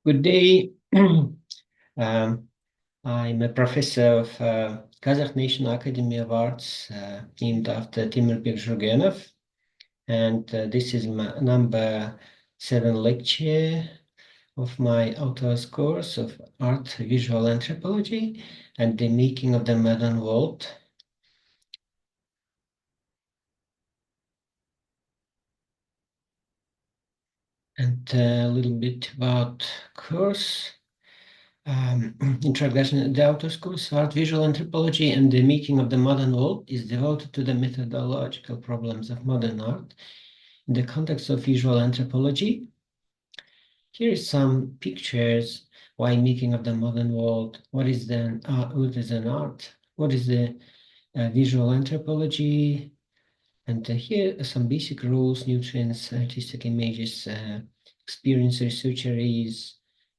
Good day. I'm a professor of Kazakh National Academy of Arts, named after Timur Bekzhurgenov, and this is my number 7 lecture of my author's course of Art Visual Anthropology and the Making of the Modern World. And a little bit about course. Introduction. The author's course, Art Visual Anthropology and the Making of the Modern World, is devoted to the methodological problems of modern art in the context of visual anthropology. Here is some pictures. Why making of the modern world? What is an art? What is the visual anthropology? And here are some basic rules: nutrients, artistic images, experience, research areas,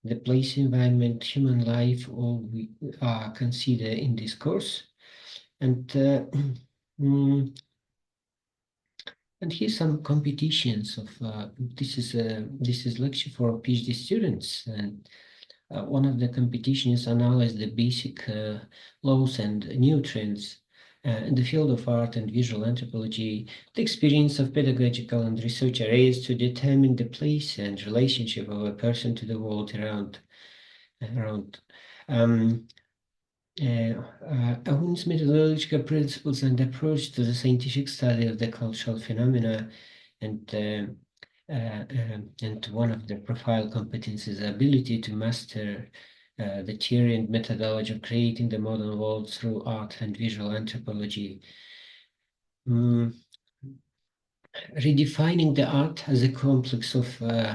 the place, environment, human life, all we consider in this course. And mm, and here's some competitions of this is lecture for PhD students, and one of the competitions analyze the basic laws and new trends in the field of art and visual anthropology, the experience of pedagogical and research areas to determine the place and relationship of a person to the world around. Um, Ahun's methodological principles and approach to the scientific study of the cultural phenomena, and and one of the profile competencies, ability to master the theory and methodology of creating the modern world through art and visual anthropology. Mm, Redefining the art as a complex of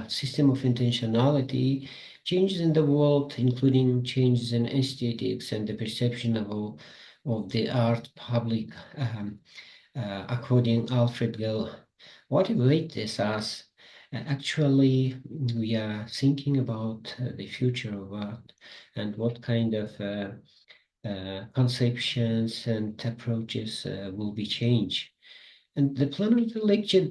system of intentionality, changes in the world, including changes in aesthetics and the perception of the art public, according Alfred Gill. What awaits us? Actually, we are thinking about the future of art and what kind of conceptions and approaches will be changed. And the plan of the lecture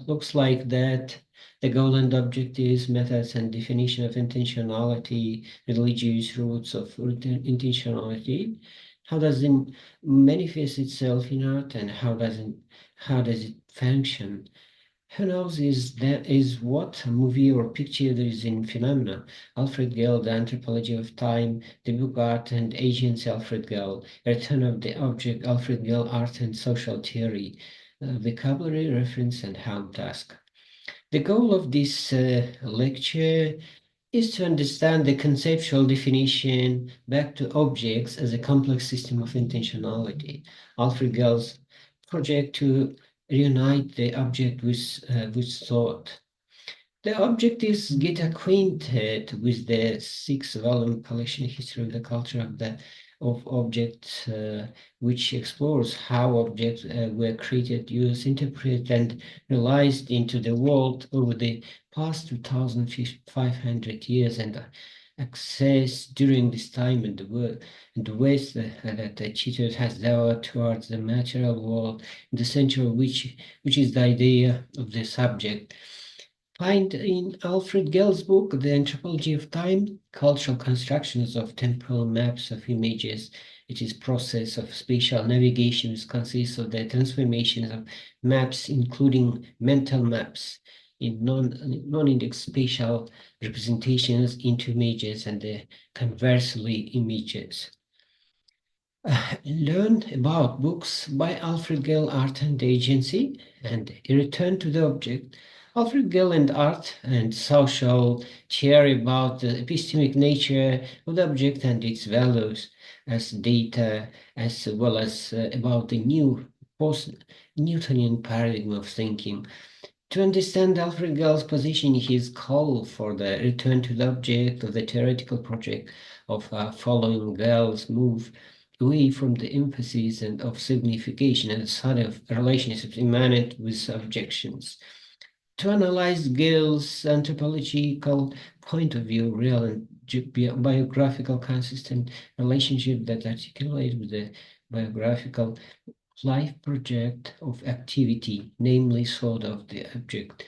looks like that. The goal and objectives, methods and definition of intentionality, religious roots of intentionality. How does it manifest itself in art, and how does it function? Who knows is what movie or picture there is in phenomena. Alfred Gell, The Anthropology of Time, The Book Art and Agency, Alfred Gell, Return of the Object, Alfred Gell, Art and Social Theory, Vocabulary, Reference and Helm Task. The goal of this lecture is to understand the conceptual definition back to objects as a complex system of intentionality. Alfred Gell's project to reunite the object with thought. The objectives get acquainted with the six-volume collection History of the Culture of Objects, which explores how objects were created, used, interpreted, and realized into the world over the past 2,500 years, and access during this time and the ways that the teacher has developed towards the material world, in the center of which is the idea of the subject. Find in Alfred Gell's book, The Anthropology of Time, cultural constructions of temporal maps of images. It is process of spatial navigation, which consists of the transformations of maps, including mental maps, in non-index spatial representations into images, and conversely images. Learn about books by Alfred Gell, Art and Agency, and return to the object. Alfred Gell and Art and Social Theory about the epistemic nature of the object and its values as data, as well as about the new post-Newtonian paradigm of thinking. To understand Alfred Gell's position, his call for the return to the object of the theoretical project of following Gell's move away from the emphasis and of signification and study of relationships immanent with subjections. To analyze Gell's anthropological point of view, real and biographical consistent relationship that articulate with the biographical life project of activity, namely thought of the object.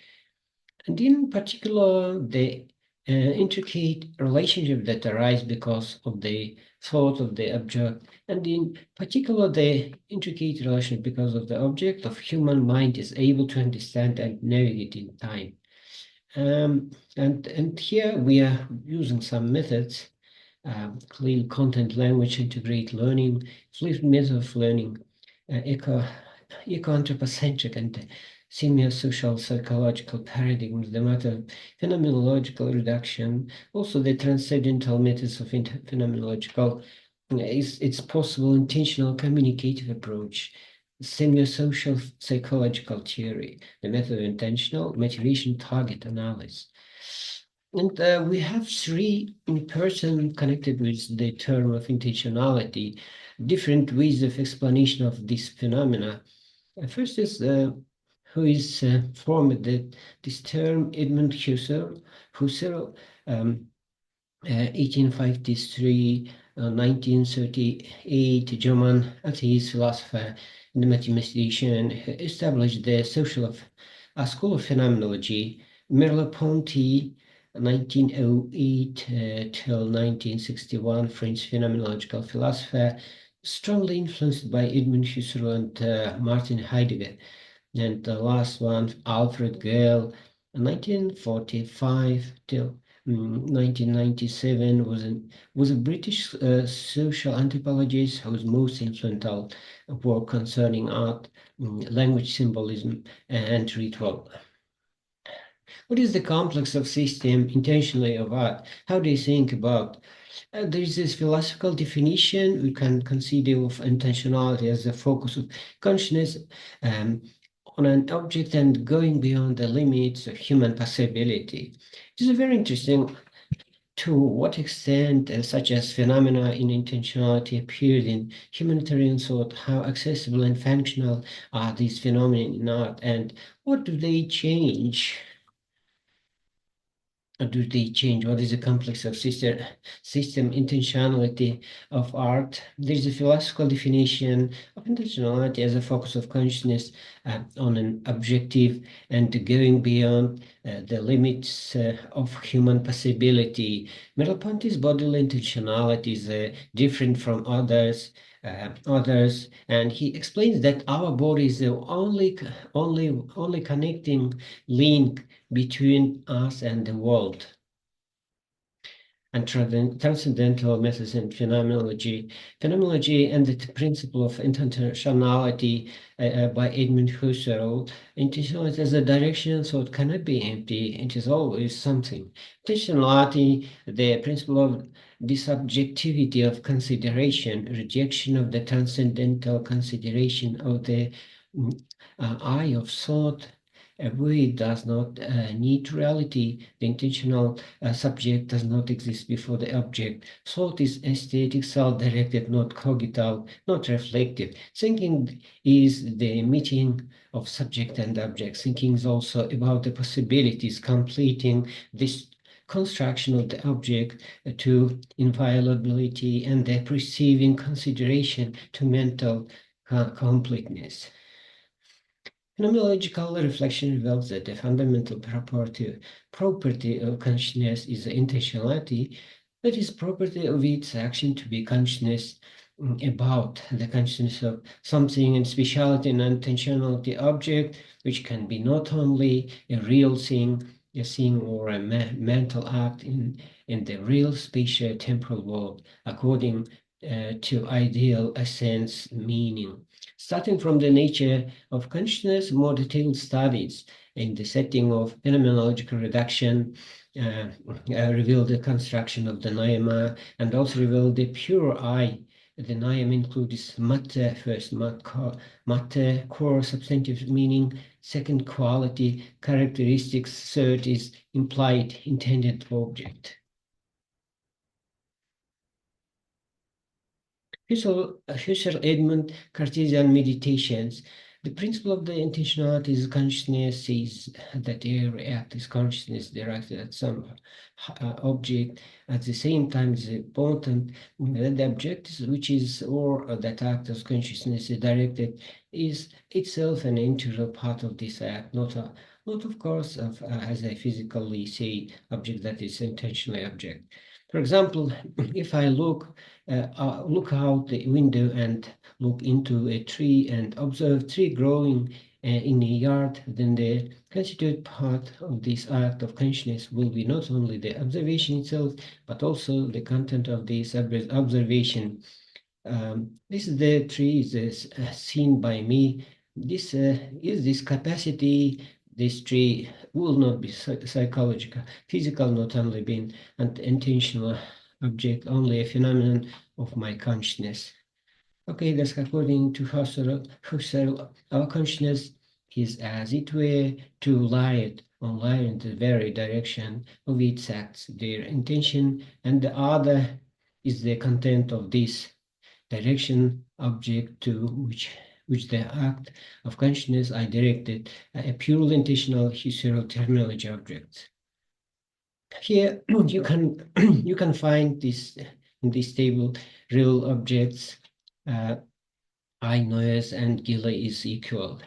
And in particular, the intricate relationship that arise because of the thought of the object, and in particular the intricate relationship because of the object of human mind is able to understand and navigate in time. And here we are using some methods, clean content language integrate learning, flipped method of learning, eco-anthropocentric and semi-social psychological paradigms, the matter of phenomenological reduction, also the transcendental methods of phenomenological, it's possible intentional communicative approach, semi-social psychological theory, the method of intentional motivation target analysis. And we have three persons connected with the term of intentionality, different ways of explanation of this phenomena. First is who is formed this term, Edmund Husserl. Husserl, 1853, 1938, German atheist philosopher and mathematician, established the school of phenomenology. Merleau-Ponty, 1908 till 1961, French phenomenological philosopher, strongly influenced by Edmund Husserl and Martin Heidegger. And the last one, Alfred Gale, 1945 till 1997, was a British social anthropologist whose most influential work concerning art, language symbolism, and ritual. What is the complex of system intentionally of art? How do you think about? There is this philosophical definition. We can consider of intentionality as the focus of consciousness on an object and going beyond the limits of human possibility. It is very interesting to what extent such as phenomena in intentionality appeared in humanitarian thought, how accessible and functional are these phenomena in art, and what do they change? Do they change? What is the complex of system intentionality of art? There is a philosophical definition of intentionality as a focus of consciousness on an objective and going beyond the limits of human possibility. Merleau-Ponty's bodily intentionality is different from others, and he explains that our body is the only connecting link between us and the world. And transcendental methods in phenomenology and the principle of intentionality by Edmund Husserl. Intentionality as a direction, so it cannot be empty. It is always something. Intentionality, the principle of disubjectivity of consideration, rejection of the transcendental consideration of the eye of thought, where it does not need reality, the intentional subject does not exist before the object. Thought is aesthetic, self-directed, not cogital, not reflective. Thinking is the meeting of subject and object. Thinking is also about the possibilities, completing this construction of the object to inviolability and the perceiving consideration to mental completeness. Phenomenological reflection reveals that the fundamental property of consciousness is the intentionality, that is, property of its action to be consciousness about the consciousness of something, and speciality and intentionality object, which can be not only a real thing, a thing or a mental act in the real spatial temporal world, according to ideal essence meaning. Starting from the nature of consciousness, more detailed studies in the setting of phenomenological reduction reveal the construction of the noema and also reveal the pure I. The noema includes matter, first matter, core, substantive meaning, second quality, characteristics, third is implied, intended object. Husserl Edmund Cartesian Meditations. The principle of the intentionality is consciousness is that every act is consciousness directed at some object. At the same time, it's important that the object which is or that act of consciousness is directed is itself an integral part of this act, not of course as I physically say object that is intentionally object. For example, if I look out the window and look into a tree and observe tree growing in a yard, then the constituent part of this act of consciousness will be not only the observation itself, but also the content of this observation. This is the tree is seen by me. This is this capacity. This tree will not be psychological, physical, not only being an intentional object, only a phenomenon of my consciousness. Okay, that's according to Husserl, our consciousness is as it were to lie in the very direction of its acts, their intention, and the other is the content of this direction object to which the act of consciousness I directed, a purely intentional Husserl terminology object. Here you can find this in this table real objects. I noise and gila is equal.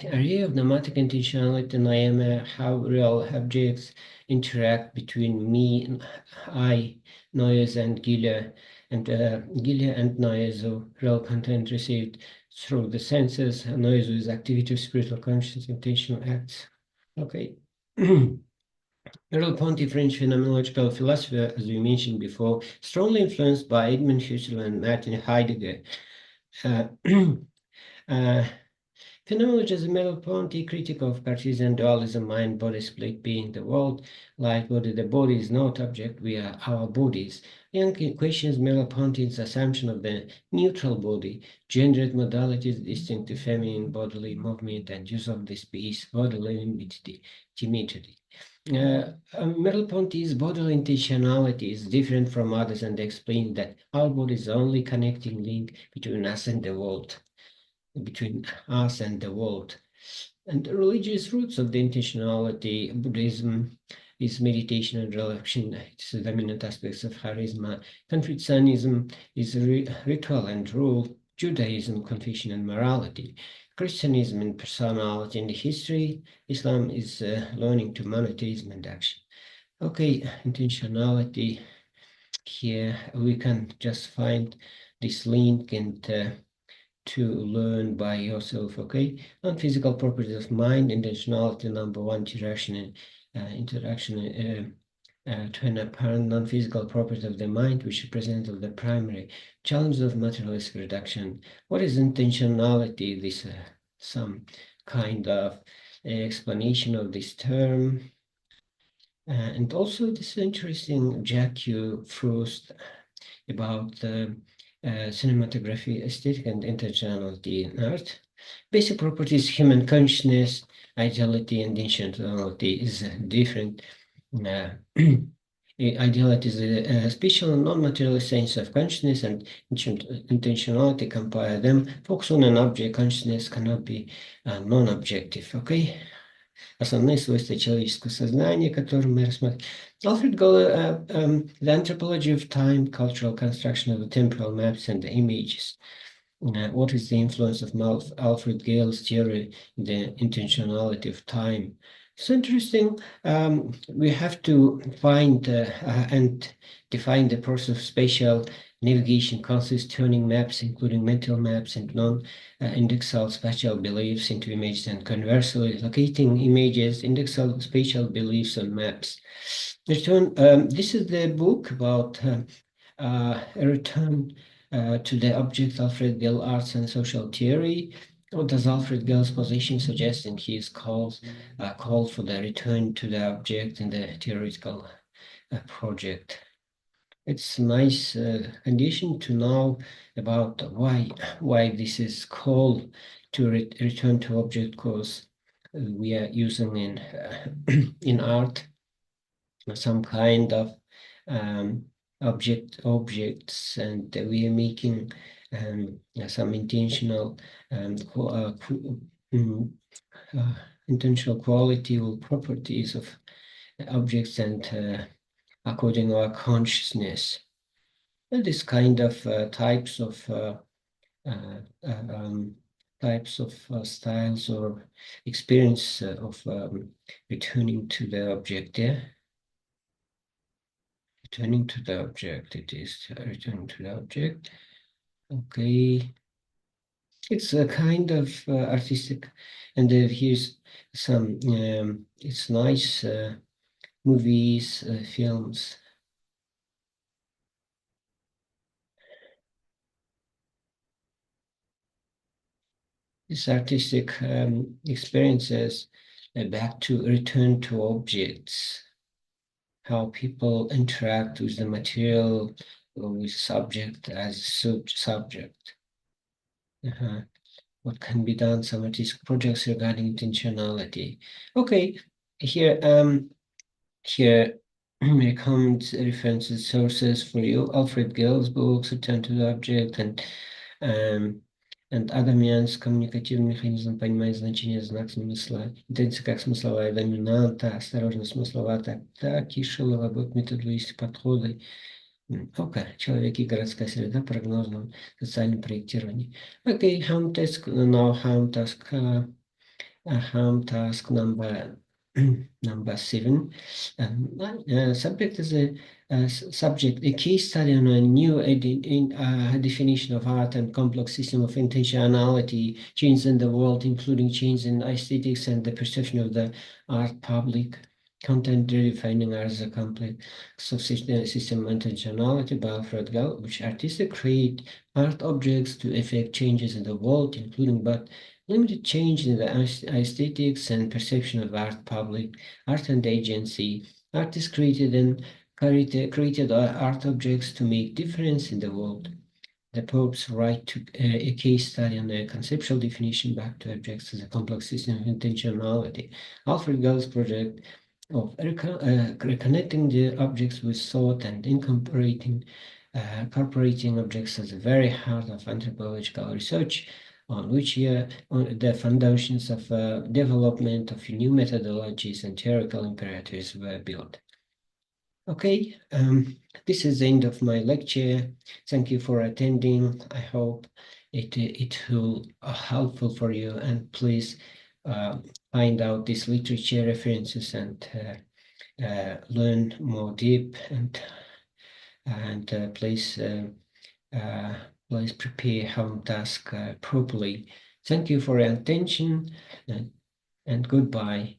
Area of nomadic intentionality and I am how real objects interact between me and I, noise and gila, and gila and noise of real content received through the senses, noise is activity of spiritual conscious intentional acts. Okay. Merleau-Ponty, French phenomenological philosopher, as we mentioned before, strongly influenced by Edmund Husserl and Martin Heidegger. Phenomenology is a Merleau-Ponty critic of Cartesian dualism, mind-body split being the world, like body. The body is not object, we are our bodies. Young questions Merleau-Ponty's assumption of the neutral body, gendered modalities, distinctive feminine bodily movement, and use of the space, bodily timidity. Merleau-Ponty's bodily intentionality is different from others and explains that our body is the only connecting link between us and the world. And the religious roots of the intentionality, Buddhism is meditation and reflection. It's the dominant aspects of charisma. Confucianism is ritual and rule. Judaism, confession and morality. Christianism and personality and history. Islam is learning to monotheism and action. Okay, intentionality. Here we can just find this link and to learn by yourself. Okay, non-physical properties of mind, intentionality, number one, interaction to an apparent non-physical property of the mind, which represents the primary challenge of materialistic reduction. What is intentionality? This some kind of explanation of this term. And also this interesting Jacques Froust about cinematography, aesthetic, and intentionality in art. Basic properties, human consciousness, ideality, and intentionality is different. Ideality is a special non-material sense of consciousness, and intentionality compare them. Focus on an object, consciousness cannot be non-objective, okay? Основные свойства человеческого сознания, которые мы рассмотрим. Alfred Goller, The Anthropology of Time, Cultural Construction of the Temporal Maps and the Images. What is the influence of Alfred Gale's theory, the intentionality of time? It's interesting. We have to find and define the process of spatial navigation consists turning maps, including mental maps and non-indexal spatial beliefs into images, and conversely, locating images, indexal spatial beliefs on maps. This is the book about a return to the object, Alfred Gale, Arts and Social Theory. What does Alfred Gale's position suggest in his call for the return to the object in the theoretical project? It's a nice condition to know about why this is called to return to object, because we are using in in art some kind of objects, and we are making some intentional mm, intentional quality or properties of objects and according to our consciousness. And this kind of types of styles or experience of returning to the object. Yeah, returning to the object. It is returning to the object. Okay, it's a kind of artistic, and here's some. It's nice movies, films. These artistic experiences back to return to objects, how people interact with the material or with subject as subject. What can be done, some artistic projects regarding intentionality. Okay, here here recommend references sources for you. Alfred Gill's books, Return to the Object, and Адамианс коммуникативный механизм понимания значения знак смысла, интенция как смысловая доминанта, осторожно смысловая так и шиловой метод есть подходы. Окей, человек и городская среда, прогнозном социальном проектировании. Окей, home task, now home task number number 7. Subject is a subject, a case study on a new definition of art and complex system of intentionality, change in the world, including change in aesthetics and the perception of the art public. Content redefining art as a complex of system intentionality by Alfred Gall, which artists create art objects to effect changes in the world, including but limited change in the aesthetics and perception of art public, art and agency. Artists created art objects to make difference in the world. The Pope's right to a case study on the conceptual definition back to objects as a complex system of intentionality. Alfred Gall's project of reconnecting the objects with thought and incorporating objects as the very heart of anthropological research, on which on the foundations of development of new methodologies and theoretical imperatives were built. Okay, this is the end of my lecture. Thank you for attending. I hope it will helpful for you, and please find out these literature references and learn more deep, and please prepare home task properly. Thank you for your attention, and goodbye.